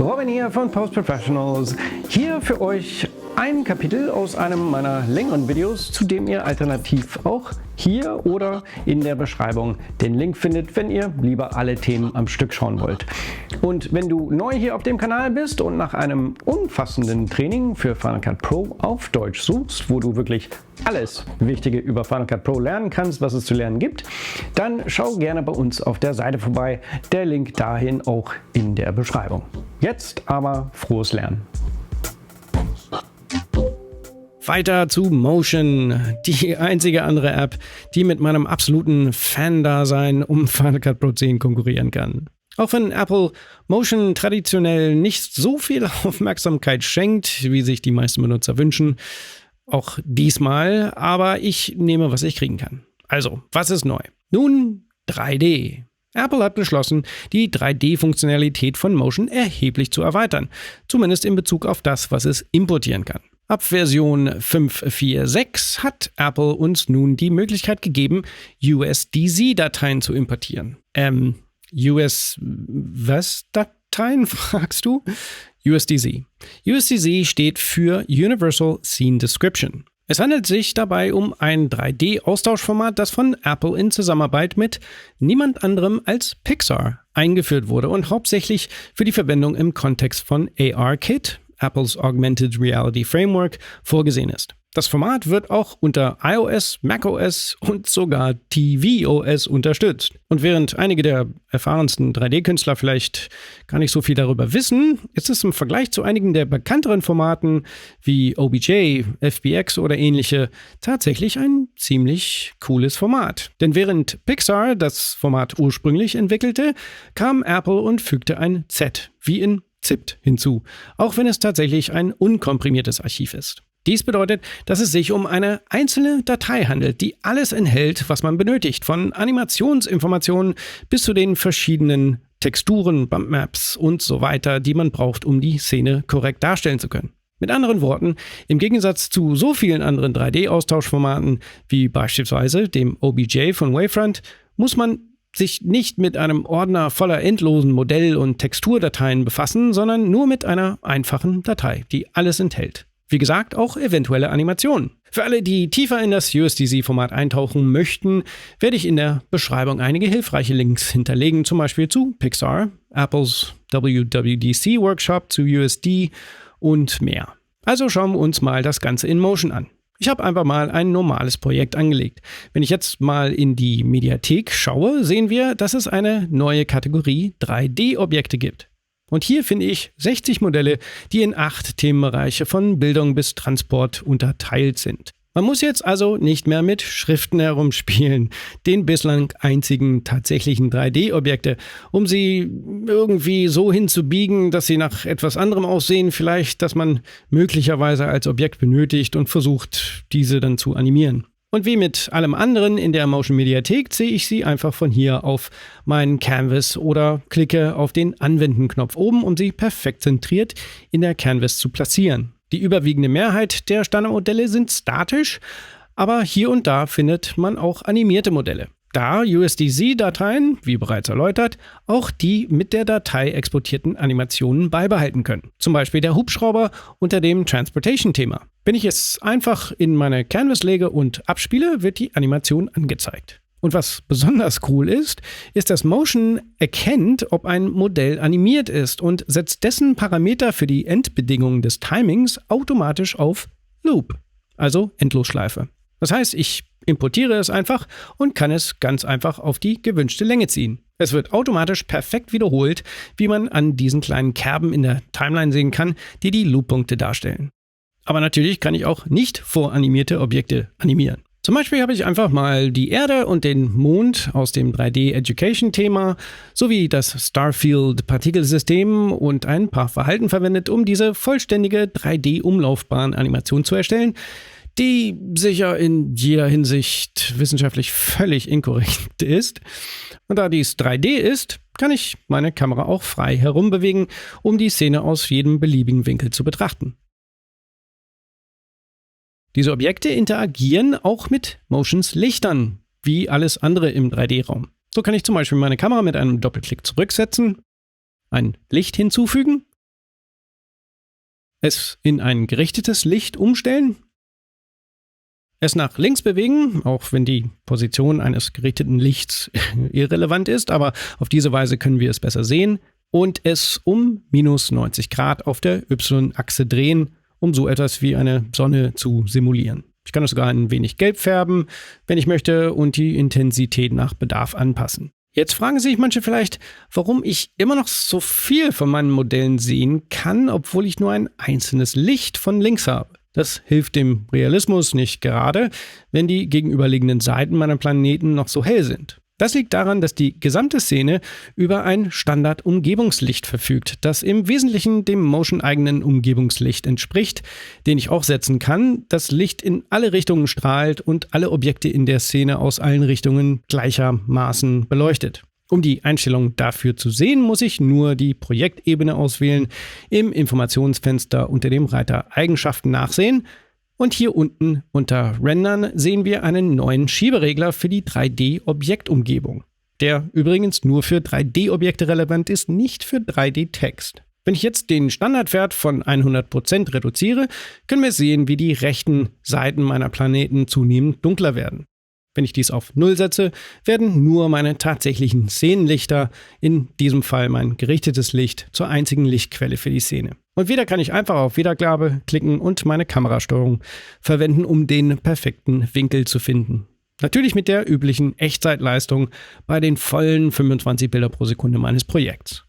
Robin hier von Post Professionals. Hier für euch ein Kapitel aus einem meiner längeren Videos, zu dem ihr alternativ auch hier oder in der Beschreibung den Link findet, wenn ihr lieber alle Themen am Stück schauen wollt. Und wenn du neu hier auf dem Kanal bist und nach einem umfassenden Training für Final Cut Pro auf Deutsch suchst, wo du wirklich alles Wichtige über Final Cut Pro lernen kannst, was es zu lernen gibt, dann schau gerne bei uns auf der Seite vorbei. Der Link dahin auch in der Beschreibung. Jetzt aber frohes Lernen. Weiter zu Motion, die einzige andere App, die mit meinem absoluten Fan-Dasein um Final Cut Pro 10 konkurrieren kann. Auch wenn Apple Motion traditionell nicht so viel Aufmerksamkeit schenkt, wie sich die meisten Benutzer wünschen, auch diesmal, aber ich nehme, was ich kriegen kann. Also, was ist neu? Nun, 3D. Apple hat beschlossen, die 3D-Funktionalität von Motion erheblich zu erweitern, zumindest in Bezug auf das, was es importieren kann. Ab Version 5.4.6 hat Apple uns nun die Möglichkeit gegeben, USDZ-Dateien zu importieren. US-was-Dateien, fragst du? USDZ. USDZ steht für Universal Scene Description. Es handelt sich dabei um ein 3D-Austauschformat, das von Apple in Zusammenarbeit mit niemand anderem als Pixar eingeführt wurde und hauptsächlich für die Verwendung im Kontext von ARKit, Apples Augmented Reality Framework, vorgesehen ist. Das Format wird auch unter iOS, macOS und sogar tvOS unterstützt. Und während einige der erfahrensten 3D-Künstler vielleicht gar nicht so viel darüber wissen, ist es im Vergleich zu einigen der bekannteren Formaten wie OBJ, FBX oder ähnliche tatsächlich ein ziemlich cooles Format. Denn während Pixar das Format ursprünglich entwickelte, kam Apple und fügte ein Z wie in ZIPT hinzu, auch wenn es tatsächlich ein unkomprimiertes Archiv ist. Dies bedeutet, dass es sich um eine einzelne Datei handelt, die alles enthält, was man benötigt, von Animationsinformationen bis zu den verschiedenen Texturen, Bumpmaps und so weiter, die man braucht, um die Szene korrekt darstellen zu können. Mit anderen Worten, im Gegensatz zu so vielen anderen 3D-Austauschformaten wie beispielsweise dem OBJ von Wavefront, muss man sich nicht mit einem Ordner voller endlosen Modell- und Texturdateien befassen, sondern nur mit einer einfachen Datei, die alles enthält. Wie gesagt, auch eventuelle Animationen. Für alle, die tiefer in das USDZ-Format eintauchen möchten, werde ich in der Beschreibung einige hilfreiche Links hinterlegen, zum Beispiel zu Pixar, Apples WWDC-Workshop zu USD und mehr. Also schauen wir uns mal das Ganze in Motion an. Ich habe einfach mal ein normales Projekt angelegt. Wenn ich jetzt mal in die Mediathek schaue, sehen wir, dass es eine neue Kategorie 3D-Objekte gibt. Und hier finde ich 60 Modelle, die in 8 Themenbereiche von Bildung bis Transport unterteilt sind. Man muss jetzt also nicht mehr mit Schriften herumspielen, den bislang einzigen tatsächlichen 3D-Objekte, um sie irgendwie so hinzubiegen, dass sie nach etwas anderem aussehen, vielleicht, dass man möglicherweise als Objekt benötigt und versucht, diese dann zu animieren. Und wie mit allem anderen in der Motion Mediathek ziehe ich sie einfach von hier auf meinen Canvas oder klicke auf den Anwenden-Knopf oben, um sie perfekt zentriert in der Canvas zu platzieren. Die überwiegende Mehrheit der Standardmodelle sind statisch, aber hier und da findet man auch animierte Modelle. Da USDZ-Dateien, wie bereits erläutert, auch die mit der Datei exportierten Animationen beibehalten können. Zum Beispiel der Hubschrauber unter dem Transportation-Thema. Wenn ich es einfach in meine Canvas lege und abspiele, wird die Animation angezeigt. Und was besonders cool ist, dass Motion erkennt, ob ein Modell animiert ist und setzt dessen Parameter für die Endbedingungen des Timings automatisch auf Loop, also Endlosschleife. Das heißt, ich importiere es einfach und kann es ganz einfach auf die gewünschte Länge ziehen. Es wird automatisch perfekt wiederholt, wie man an diesen kleinen Kerben in der Timeline sehen kann, die die Loop-Punkte darstellen. Aber natürlich kann ich auch nicht voranimierte Objekte animieren. Zum Beispiel habe ich einfach mal die Erde und den Mond aus dem 3D-Education-Thema sowie das Starfield-Partikelsystem und ein paar Verhalten verwendet, um diese vollständige 3D-Umlaufbahn-Animation zu erstellen, die sicher in jeder Hinsicht wissenschaftlich völlig inkorrekt ist. Und da dies 3D ist, kann ich meine Kamera auch frei herumbewegen, um die Szene aus jedem beliebigen Winkel zu betrachten. Diese Objekte interagieren auch mit Motions Lichtern, wie alles andere im 3D-Raum. So kann ich zum Beispiel meine Kamera mit einem Doppelklick zurücksetzen, ein Licht hinzufügen Es in ein gerichtetes Licht umstellen. Es nach links bewegen, auch wenn die Position eines gerichteten Lichts irrelevant ist, aber auf diese Weise können wir es besser sehen. Und es um minus 90 Grad auf der Y-Achse drehen, um so etwas wie eine Sonne zu simulieren. Ich kann es sogar ein wenig gelb färben, wenn ich möchte, und die Intensität nach Bedarf anpassen. Jetzt fragen sich manche vielleicht, warum ich immer noch so viel von meinen Modellen sehen kann, obwohl ich nur ein einzelnes Licht von links habe. Das hilft dem Realismus nicht gerade, wenn die gegenüberliegenden Seiten meiner Planeten noch so hell sind. Das liegt daran, dass die gesamte Szene über ein Standard-Umgebungslicht verfügt, das im Wesentlichen dem Motion-eigenen Umgebungslicht entspricht, den ich auch setzen kann. Das Licht in alle Richtungen strahlt und alle Objekte in der Szene aus allen Richtungen gleichermaßen beleuchtet. Um die Einstellung dafür zu sehen, muss ich nur die Projektebene auswählen, im Informationsfenster unter dem Reiter Eigenschaften nachsehen. Und hier unten unter Rendern sehen wir einen neuen Schieberegler für die 3D-Objektumgebung, der übrigens nur für 3D-Objekte relevant ist, nicht für 3D-Text. Wenn ich jetzt den Standardwert von 100% reduziere, können wir sehen, wie die rechten Seiten meiner Planeten zunehmend dunkler werden. Wenn ich dies auf 0 setze, werden nur meine tatsächlichen Szenenlichter, in diesem Fall mein gerichtetes Licht, zur einzigen Lichtquelle für die Szene. Und wieder kann ich einfach auf Wiedergabe klicken und meine Kamerasteuerung verwenden, um den perfekten Winkel zu finden. Natürlich mit der üblichen Echtzeitleistung bei den vollen 25 Bilder pro Sekunde meines Projekts.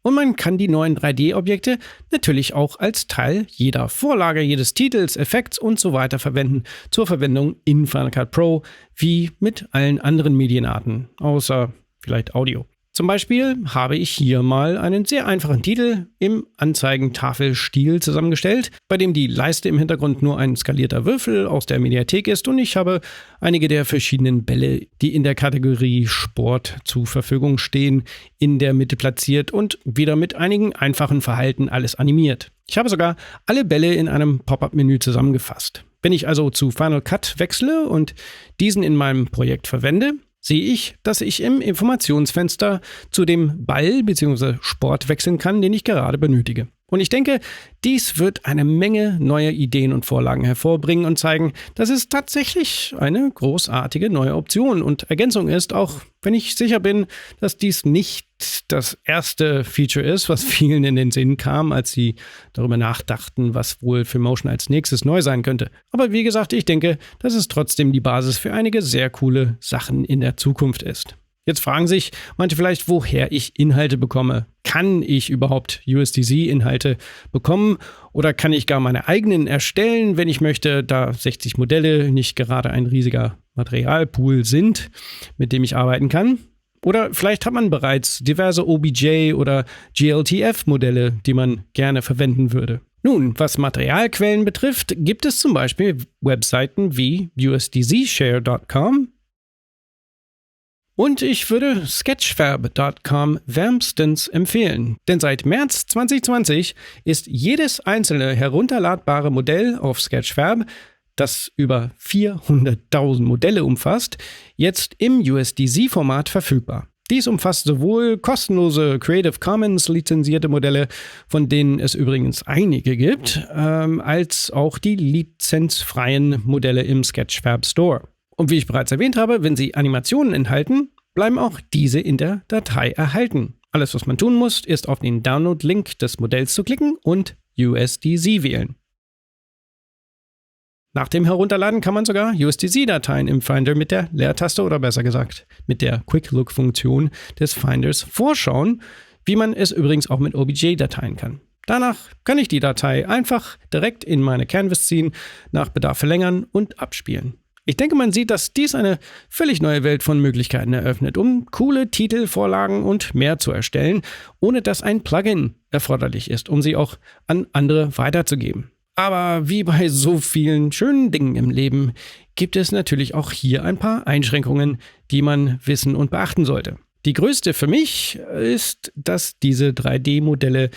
Und man kann die neuen 3D-Objekte natürlich auch als Teil jeder Vorlage, jedes Titels, Effekts und so weiter verwenden, zur Verwendung in Final Cut Pro, wie mit allen anderen Medienarten, außer vielleicht Audio. Zum Beispiel habe ich hier mal einen sehr einfachen Titel im Anzeigentafelstil zusammengestellt, bei dem die Leiste im Hintergrund nur ein skalierter Würfel aus der Mediathek ist und ich habe einige der verschiedenen Bälle, die in der Kategorie Sport zur Verfügung stehen, in der Mitte platziert und wieder mit einigen einfachen Verhalten alles animiert. Ich habe sogar alle Bälle in einem Pop-up-Menü zusammengefasst. Wenn ich also zu Final Cut wechsle und diesen in meinem Projekt verwende, sehe ich, dass ich im Informationsfenster zu dem Ball bzw. Sport wechseln kann, den ich gerade benötige. Und ich denke, dies wird eine Menge neuer Ideen und Vorlagen hervorbringen und zeigen, dass es tatsächlich eine großartige neue Option und Ergänzung ist, auch wenn ich sicher bin, dass dies nicht das erste Feature ist, was vielen in den Sinn kam, als sie darüber nachdachten, was wohl für Motion als nächstes neu sein könnte. Aber wie gesagt, ich denke, dass es trotzdem die Basis für einige sehr coole Sachen in der Zukunft ist. Jetzt fragen sich manche vielleicht, woher ich Inhalte bekomme. Kann ich überhaupt USDZ-Inhalte bekommen oder kann ich gar meine eigenen erstellen, wenn ich möchte, da 60 Modelle nicht gerade ein riesiger Materialpool sind, mit dem ich arbeiten kann? Oder vielleicht hat man bereits diverse OBJ- oder GLTF-Modelle, die man gerne verwenden würde. Nun, was Materialquellen betrifft, gibt es zum Beispiel Webseiten wie usdzshare.com, und ich würde sketchfab.com wärmstens empfehlen, denn seit März 2020 ist jedes einzelne herunterladbare Modell auf Sketchfab, das über 400.000 Modelle umfasst, jetzt im USDZ-Format verfügbar. Dies umfasst sowohl kostenlose Creative Commons lizenzierte Modelle, von denen es übrigens einige gibt, als auch die lizenzfreien Modelle im Sketchfab Store. Und wie ich bereits erwähnt habe, wenn sie Animationen enthalten, bleiben auch diese in der Datei erhalten. Alles, was man tun muss, ist auf den Download-Link des Modells zu klicken und USDZ wählen. Nach dem Herunterladen kann man sogar USDZ-Dateien im Finder mit der Leertaste oder besser gesagt mit der Quick-Look-Funktion des Finders vorschauen, wie man es übrigens auch mit OBJ-Dateien kann. Danach kann ich die Datei einfach direkt in meine Canvas ziehen, nach Bedarf verlängern und abspielen. Ich denke, man sieht, dass dies eine völlig neue Welt von Möglichkeiten eröffnet, um coole Titel, Vorlagen und mehr zu erstellen, ohne dass ein Plugin erforderlich ist, um sie auch an andere weiterzugeben. Aber wie bei so vielen schönen Dingen im Leben gibt es natürlich auch hier ein paar Einschränkungen, die man wissen und beachten sollte. Die größte für mich ist, dass diese 3D-Modelle,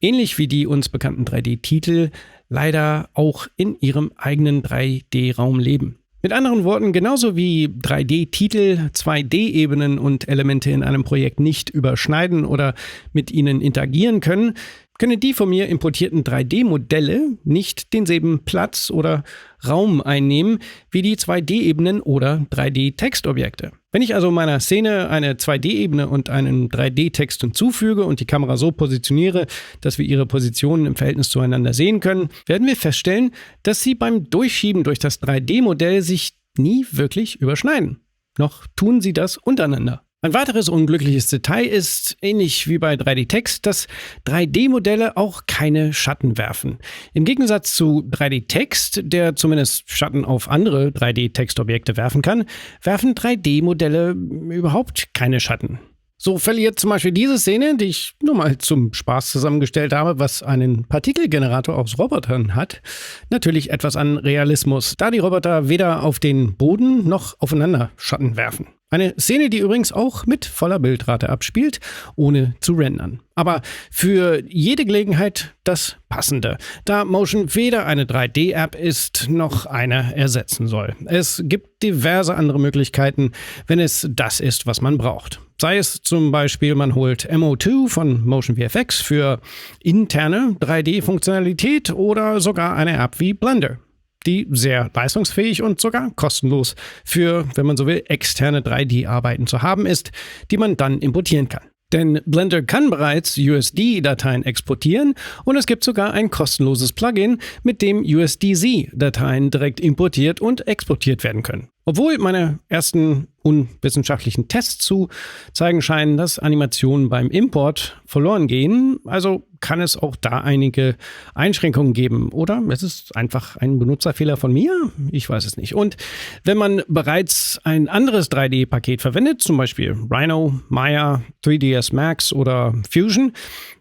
ähnlich wie die uns bekannten 3D-Titel, leider auch in ihrem eigenen 3D-Raum leben. Mit anderen Worten, genauso wie 3D-Titel 2D-Ebenen und Elemente in einem Projekt nicht überschneiden oder mit ihnen interagieren können, können die von mir importierten 3D-Modelle nicht denselben Platz oder Raum einnehmen wie die 2D-Ebenen oder 3D-Textobjekte. Wenn ich also meiner Szene eine 2D-Ebene und einen 3D-Text hinzufüge und die Kamera so positioniere, dass wir ihre Positionen im Verhältnis zueinander sehen können, werden wir feststellen, dass sie beim Durchschieben durch das 3D-Modell sich nie wirklich überschneiden. Noch tun sie das untereinander. Ein weiteres unglückliches Detail ist, ähnlich wie bei 3D-Text, dass 3D-Modelle auch keine Schatten werfen. Im Gegensatz zu 3D-Text, der zumindest Schatten auf andere 3D-Textobjekte werfen kann, werfen 3D-Modelle überhaupt keine Schatten. So verliert zum Beispiel diese Szene, die ich nur mal zum Spaß zusammengestellt habe, was einen Partikelgenerator aus Robotern hat, natürlich etwas an Realismus, da die Roboter weder auf den Boden noch aufeinander Schatten werfen. Eine Szene, die übrigens auch mit voller Bildrate abspielt, ohne zu rendern. Aber für jede Gelegenheit das Passende, da Motion weder eine 3D-App ist, noch eine ersetzen soll. Es gibt diverse andere Möglichkeiten, wenn es das ist, was man braucht. Sei es zum Beispiel, man holt MO2 von Motion VFX für interne 3D-Funktionalität oder sogar eine App wie Blender, die sehr leistungsfähig und sogar kostenlos für, wenn man so will, externe 3D-Arbeiten zu haben ist, die man dann importieren kann. Denn Blender kann bereits USD-Dateien exportieren und es gibt sogar ein kostenloses Plugin, mit dem USDZ-Dateien direkt importiert und exportiert werden können. Obwohl meine ersten unwissenschaftlichen Tests zu zeigen scheinen, dass Animationen beim Import verloren gehen, also kann es auch da einige Einschränkungen geben. Oder es ist einfach ein Benutzerfehler von mir? Ich weiß es nicht. Und wenn man bereits ein anderes 3D-Paket verwendet, zum Beispiel Rhino, Maya, 3ds Max oder Fusion,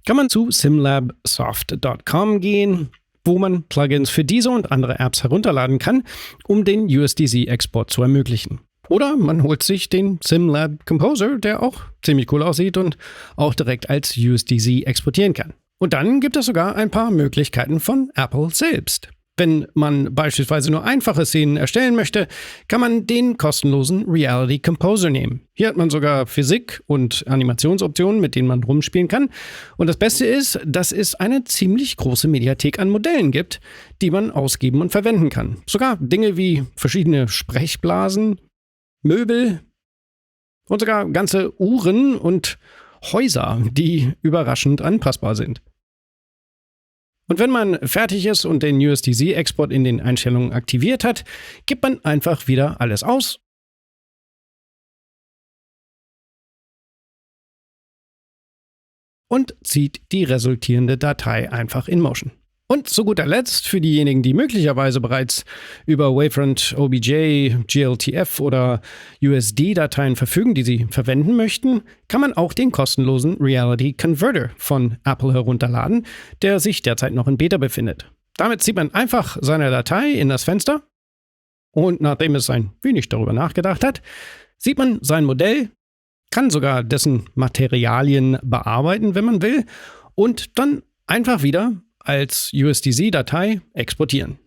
kann man zu simlabsoft.com gehen, wo man Plugins für diese und andere Apps herunterladen kann, um den USDZ-Export zu ermöglichen. Oder man holt sich den SimLab Composer, der auch ziemlich cool aussieht und auch direkt als USDZ exportieren kann. Und dann gibt es sogar ein paar Möglichkeiten von Apple selbst. Wenn man beispielsweise nur einfache Szenen erstellen möchte, kann man den kostenlosen Reality Composer nehmen. Hier hat man sogar Physik- und Animationsoptionen, mit denen man rumspielen kann. Und das Beste ist, dass es eine ziemlich große Mediathek an Modellen gibt, die man ausgeben und verwenden kann. Sogar Dinge wie verschiedene Sprechblasen, Möbel und sogar ganze Uhren und Häuser, die überraschend anpassbar sind. Und wenn man fertig ist und den USDZ-Export in den Einstellungen aktiviert hat, gibt man einfach wieder alles aus und zieht die resultierende Datei einfach in Motion. Und zu guter Letzt, für diejenigen, die möglicherweise bereits über Wavefront, OBJ, GLTF oder USD-Dateien verfügen, die sie verwenden möchten, kann man auch den kostenlosen Reality Converter von Apple herunterladen, der sich derzeit noch in Beta befindet. Damit zieht man einfach seine Datei in das Fenster und nachdem es ein wenig darüber nachgedacht hat, sieht man sein Modell, kann sogar dessen Materialien bearbeiten, wenn man will, und dann einfach wieder als USDZ-Datei exportieren.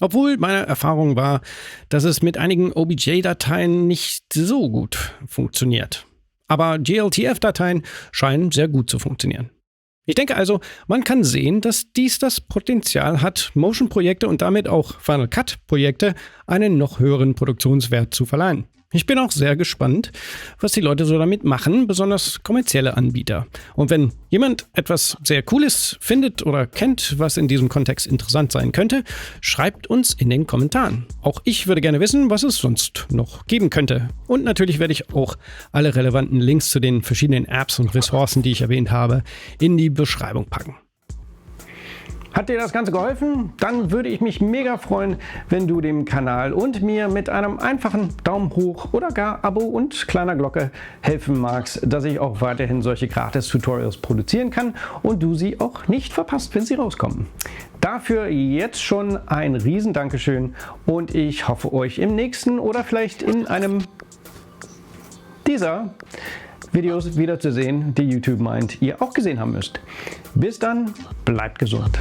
Obwohl meine Erfahrung war, dass es mit einigen OBJ-Dateien nicht so gut funktioniert. Aber GLTF-Dateien scheinen sehr gut zu funktionieren. Ich denke also, man kann sehen, dass dies das Potenzial hat, Motion-Projekte und damit auch Final Cut-Projekte einen noch höheren Produktionswert zu verleihen. Ich bin auch sehr gespannt, was die Leute so damit machen, besonders kommerzielle Anbieter. Und wenn jemand etwas sehr Cooles findet oder kennt, was in diesem Kontext interessant sein könnte, schreibt uns in den Kommentaren. Auch ich würde gerne wissen, was es sonst noch geben könnte. Und natürlich werde ich auch alle relevanten Links zu den verschiedenen Apps und Ressourcen, die ich erwähnt habe, in die Beschreibung packen. Hat dir das Ganze geholfen? Dann würde ich mich mega freuen, wenn du dem Kanal und mir mit einem einfachen Daumen hoch oder gar Abo und kleiner Glocke helfen magst, dass ich auch weiterhin solche Gratis-Tutorials produzieren kann und du sie auch nicht verpasst, wenn sie rauskommen. Dafür jetzt schon ein riesen Dankeschön und ich hoffe, euch im nächsten oder vielleicht in einem dieser Videos wiederzusehen, die YouTube meint, ihr auch gesehen haben müsst. Bis dann, bleibt gesund.